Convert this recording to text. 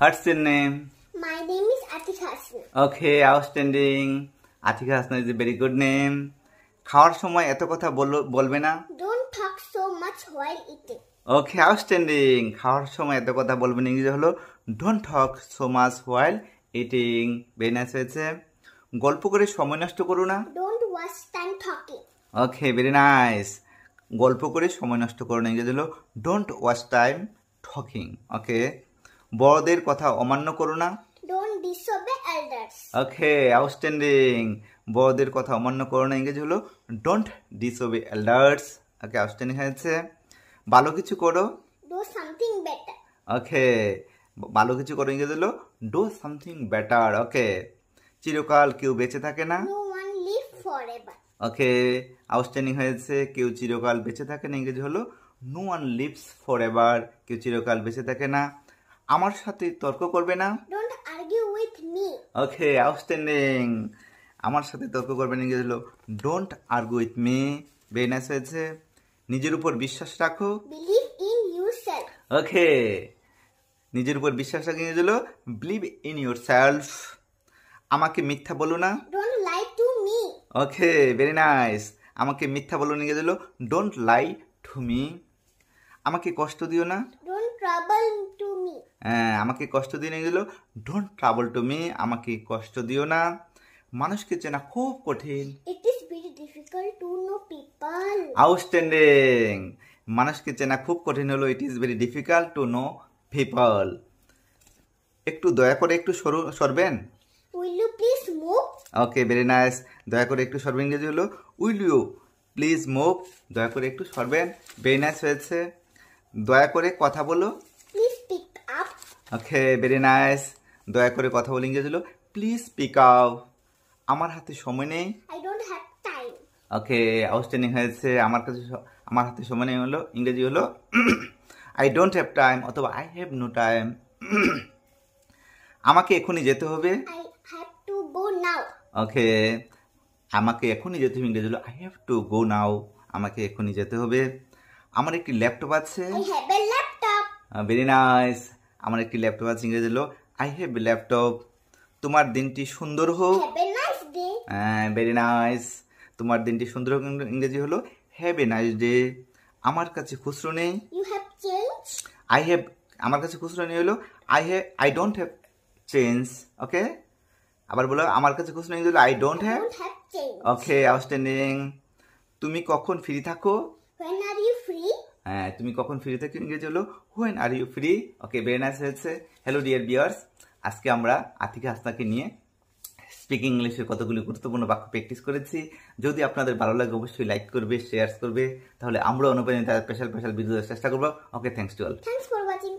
What's your name? My name is Atika Hasna. Okay, outstanding. Atika Hasna is a very good name. খাওয়ার সময় এত কথা বলবে না। Don't talk so much while eating. Okay, outstanding. খাওয়ার সময় এত কথা বলবে না, ইংরেজি হলো don't talk so much while eating. very nice হয়েছে। গল্প করে সময় নষ্ট করো না। Don't waste time talking. Okay, very nice. গল্প করে সময় নষ্ট করো না, ইংরেজি হলো don't waste time talking. Okay, বড়দের কথা অমান্য করো না। Don't disobey elders. Okay, outstanding. বড়দের কথা অমান্য করো না, ইংরেজি হলো don't disobey elders. Okay, outstanding হয়েছে। ভালো কিছু করো। Do something better. Okay, ভালো কিছু করো, ইংরেজি হলো do something better. Okay, চিরকাল কেউ বেঁচে থাকে না। No one live forever. Okay, outstanding হয়েছে। কেউ চিরকাল বেঁচে থাকে না, ইংরেজি হলো no one lives forever. কেউ চিরকাল বেঁচে থাকে না। আমার সাথে তর্ক করবে না। Don't argue with me. Okay, outstanding. আমার সাথে তর্ক করবে না, ইংরেজি হলো don't argue with me. very nice হয়েছে। নিজের উপর বিশ্বাস রাখো। Believe in yourself. Okay, নিজের উপর বিশ্বাস রাখো, ইংরেজি হলো believe in yourself. আমাকে মিথ্যা বলো না। Don't lie to me. Okay, very nice. আমাকে মিথ্যা বলো না, ইংরেজি হলো don't lie to me. আমাকে কষ্ট দিও না। Don't trouble to me. আমাকে কষ্ট দিও না, ইংরেজি হলো don't trouble to me. আমাকে কষ্ট দিও না। মানুষকে চেনা খুব কঠিন। It is very difficult to know people. Outstanding. মানুষকে চেনা খুব কঠিন হলো it is very difficult to know people. একটু দয়া করে একটু সরবেন। Will you please move? Okay, very nice. দয়া করে একটু সরবেন, ইংরেজি হলো উইল ইউ প্লিজ মুভ। দয়া করে একটু সরবেন, ভেরি নাইস হয়েছে। দয়া করে কথা বলো। Please pick up. Okay, very nice. দয়া করে কথা বলো, ইংরেজি হলো প্লিজ স্পিক আপ। আমার হাতে সময় নেই। I don't have time. Okay, outstanding হয়েছে। আমার হাতে সময় নেই হলো ইংরেজি হলো আই ডোন্ট হ্যাভ টাইম অথবা আই হ্যাভ নো টাইম। আমাকে এখনই যেতে হবে। I have to go now. ওকে, আমাকে এখনই যেতে হবে, ইংরেজি হলো আই হ্যাভ টু গো নাও। আমাকে এখনই যেতে হবে। আমার একটি ল্যাপটপ আছে। I have a laptop. Very nice. আমার একটি ল্যাপটপ আছে, ইংরেজি হলো আই হ্যাভ এ ল্যাপটপ। তোমার দিনটি সুন্দর হোক। Have a nice day. Very nice. তোমার দিনটি সুন্দর হোক, ইংরেজি হলো হ্যাভ এ নাইস ডে। আমার কাছে খুচরো নেই। You have change? আমার কাছে খুচরো নেই হলো আই ডোন্ট হ্যাভ চেঞ্জ। ওকে, আবার বলো আমার কাছে খুচরো নেই হলো I don't I have. don't have change. Okay, outstanding. তুমি কখন ফ্রি থাকো। When are you free? তুমি কখন ফ্রি থাকো, ইংরেজি হলো when are you free. Okay, very nice হয়েছে। হ্যালো ডিয়ার ভিউয়ার্স, আজকে আমরা আতিকা হাসনাকে নিয়ে স্পিকিং ইংলিশের কতগুলি গুরুত্বপূর্ণ বাক্য প্র্যাকটিস করেছি। যদি আপনাদের ভালো লাগে অবশ্যই লাইক করবে, শেয়ার করবে, তাহলে আমরা অনুপ্রাণিত স্পেশাল ভিডিও চেষ্টা করবো। Okay, thanks to all. Thanks for watching.